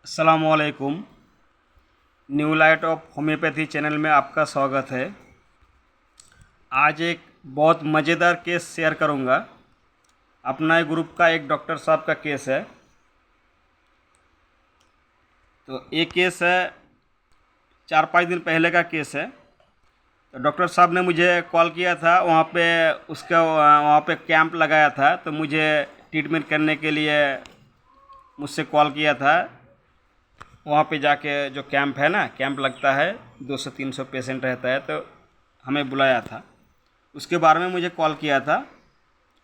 अस्सलामुअलैकुम। New light of homeopathy channel में आपका स्वागत है। आज एक बहुत मज़ेदार केस शेयर करूंगा। अपना ही ग्रुप का एक डॉक्टर साहब का केस है। तो ये केस है 4-5 दिन पहले का केस है। तो डॉक्टर साहब ने मुझे कॉल किया था, वहाँ पे कैंप लगाया था, तो मुझे ट्रीटमेंट करने के लिए मुझसे कॉल किया था। वहाँ पे जाके जो कैंप है ना, कैंप लगता है, 200-300 पेशेंट रहता है, तो हमें बुलाया था। उसके बारे में मुझे कॉल किया था।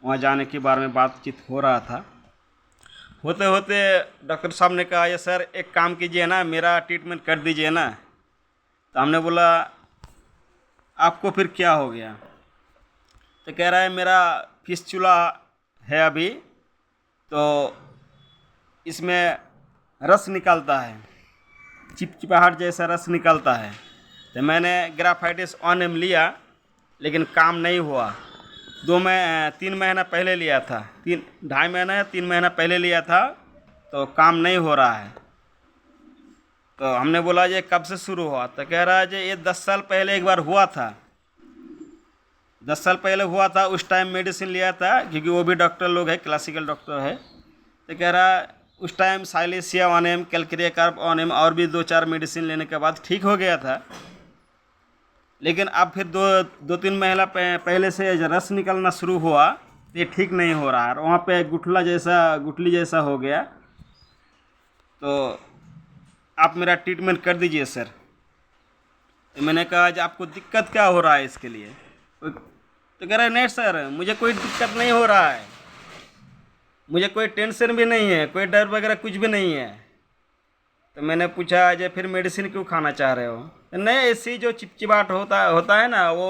वहाँ जाने के बारे में बातचीत हो रहा था। होते होते डॉक्टर साहब ने कहा, ये सर एक काम कीजिए ना, मेरा ट्रीटमेंट कर दीजिए ना। तो हमने बोला आपको फिर क्या हो गया? तो कह रहा है मेरा फिस्चुला है अभी, तो इसमें रस निकलता है, चिपचिपाहट जैसा रस निकलता है। तो मैंने ग्राफाइटिस ऑन एम लिया, लेकिन काम नहीं हुआ। 3 महीना पहले लिया था, 2.5 महीना या 3 महीना पहले लिया था, तो काम नहीं हो रहा है। तो हमने बोला ये कब से शुरू हुआ? तो कह रहा है जी ये 10 साल पहले एक बार हुआ था। 10 साल पहले हुआ था, उस टाइम मेडिसिन लिया था, क्योंकि वो भी डॉक्टर लोग है, क्लासिकल डॉक्टर है। तो कह रहा उस टाइम साइलेसिया ऑन एम, कैल्केरिया कार्ब ऑन एम और भी 2-4 मेडिसिन लेने के बाद ठीक हो गया था। लेकिन अब फिर 2-3 महीना पहले से रस निकलना शुरू हुआ, तो ये ठीक नहीं हो रहा है। वहाँ पे गुठली जैसा हो गया। तो आप मेरा ट्रीटमेंट कर दीजिए सर। तो मैंने कहा जी आपको दिक्कत क्या हो रहा है इसके लिए? तो कह रहा है नहीं सर, मुझे कोई दिक्कत नहीं हो रहा है, मुझे कोई टेंशन भी नहीं है, कोई डर वगैरह कुछ भी नहीं है। तो मैंने पूछा जी फिर मेडिसिन क्यों खाना चाह रहे हो? तो नहीं, ऐसी जो चिपचिपाहट होता है ना, वो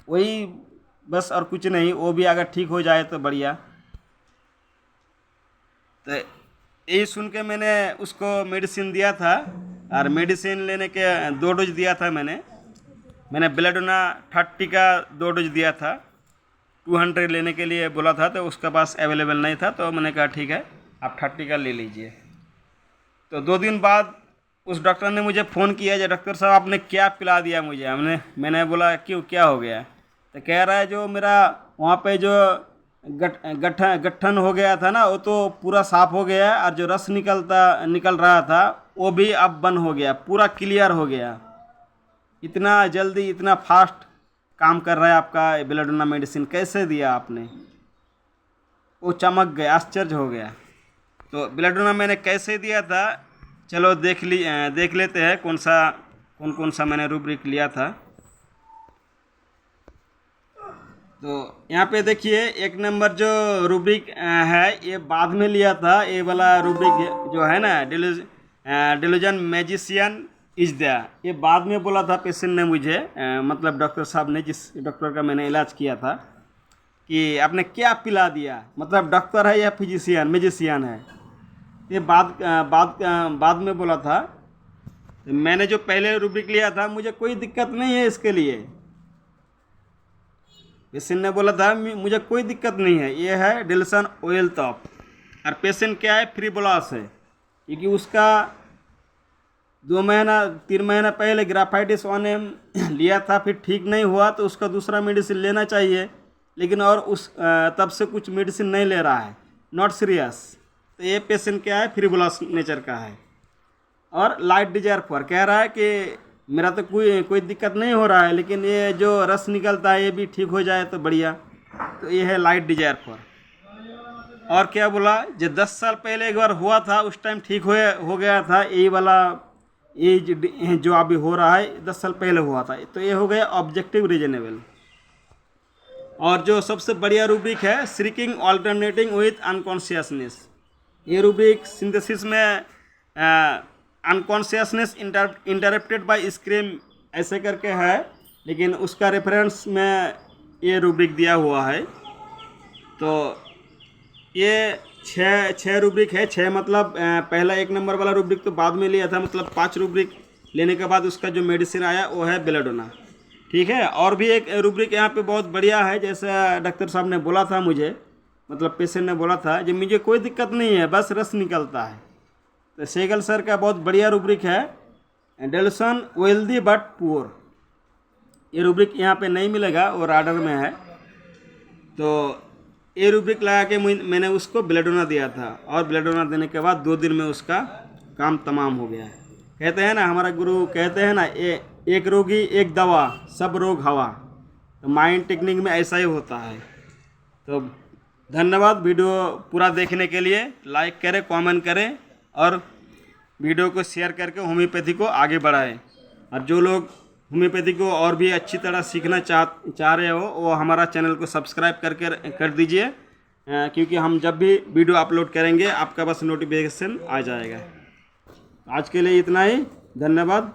वही बस, और कुछ नहीं। वो भी अगर ठीक हो जाए तो बढ़िया। तो यही सुन के मैंने उसको मेडिसिन दिया था, और मेडिसिन लेने के 2 डोज दिया था मैंने बेलाडोना 30 का 2 डोज दिया था। 200 लेने के लिए बोला था, तो उसके पास अवेलेबल नहीं था, तो मैंने कहा ठीक है आप 30 का ले लीजिए। तो 2 दिन बाद उस डॉक्टर ने मुझे फ़ोन किया, जो डॉक्टर साहब आपने क्या पिला दिया मुझे? मैंने बोला क्यों, क्या हो गया? तो कह रहा है जो मेरा वहाँ पे जो गठन हो गया था ना, वो तो पूरा साफ़ हो गया, और जो रस निकल रहा था वो भी अब बंद हो गया, पूरा क्लियर हो गया। इतना जल्दी, इतना फास्ट काम कर रहा है आपका बेलाडोना मेडिसिन, कैसे दिया आपने? वो चमक गया, आश्चर्य हो गया। तो बेलाडोना मैंने कैसे दिया था, चलो देख लेते हैं कौन कौन सा मैंने रूब्रिक लिया था। तो यहाँ पे देखिए, 1 नंबर जो रूब्रिक है, ये बाद में लिया था। ये वाला रूब्रिक जो है ना, डेलुजन मैजिशियन इज द, ये बाद में बोला था पेशेंट ने मुझे, मतलब डॉक्टर साहब ने, जिस डॉक्टर का मैंने इलाज किया था, कि आपने क्या पिला दिया। मतलब डॉक्टर है या फिजिशियन, मैजिशियन है, ये बाद में बोला था। तो मैंने जो पहले रूब्रिक लिया था, मुझे कोई दिक्कत नहीं है इसके लिए। पेशेंट ने बोला था मुझे कोई दिक्कत नहीं है, ये है डिल्सन ऑयल टॉप। और पेशेंट क्या है, फ्रीबोलास है, क्योंकि उसका 2-3 महीना पहले ग्राफाइटिस ऑन एम लिया था, फिर ठीक नहीं हुआ, तो उसका दूसरा मेडिसिन लेना चाहिए। लेकिन और तब से कुछ मेडिसिन नहीं ले रहा है, नॉट सीरियस। तो ये पेशेंट क्या है, फ्रीबोलास नेचर का है। और लाइट डिजायर फॉर कह रहा है कि मेरा तो कोई दिक्कत नहीं हो रहा है, लेकिन ये जो रस निकलता है ये भी ठीक हो जाए तो बढ़िया। तो ये है लाइट डिजायर फॉर। और क्या बोला, जो 10 साल पहले एक बार हुआ था, उस टाइम ठीक हो गया था, यही वाला, ये जो अभी हो रहा है 10 साल पहले हुआ था, तो ये हो गया ऑब्जेक्टिव रीजनेबल। और जो सबसे बढ़िया रूब्रिक है, श्रिकिंग ऑल्टरनेटिंग विथ अनकॉन्शियसनेस। ये रूब्रिक सिंथेसिस में अनकॉन्शियसनेस इंटरप्टेड बाय स्क्रीम ऐसे करके है, लेकिन उसका रेफरेंस में ये रूब्रिक दिया हुआ है। तो ये छः रूब्रिक है। 6 मतलब पहला 1 नंबर वाला रूब्रिक तो बाद में लिया था, मतलब 5 रूब्रिक लेने के बाद उसका जो मेडिसिन आया वो है बेलाडोना। ठीक है। और भी एक रूब्रिक यहाँ पे बहुत बढ़िया है, जैसा डॉक्टर साहब ने बोला था मुझे, मतलब पेशेंट ने बोला था, कि मुझे कोई दिक्कत नहीं है, बस रस निकलता है। तो सहगल सर का बहुत बढ़िया रूब्रिक है, डेल्सन वेल्दी बट पुअर। ये रूब्रिक यहाँ पे नहीं मिलेगा, वो राडर में है। तो ये रूब्रिक लगा के मैंने उसको बेलेडोना दिया था, और बेलेडोना देने के बाद 2 दिन में उसका काम तमाम हो गया है। कहते हैं ना, हमारा गुरु कहते हैं ना, एक रोगी एक दवा, सब रोग हवा। तो माइंड टेक्निक में ऐसा ही होता है। तो धन्यवाद वीडियो पूरा देखने के लिए। लाइक करें, कमेंट करें और वीडियो को शेयर करके होम्योपैथी को आगे बढ़ाएं। और जो लोग होम्योपैथी को और भी अच्छी तरह सीखना चाह रहे हो, वो हमारा चैनल को सब्सक्राइब कर दीजिए, क्योंकि हम जब भी वीडियो अपलोड करेंगे आपका बस नोटिफिकेशन आ जाएगा। आज के लिए इतना ही, धन्यवाद।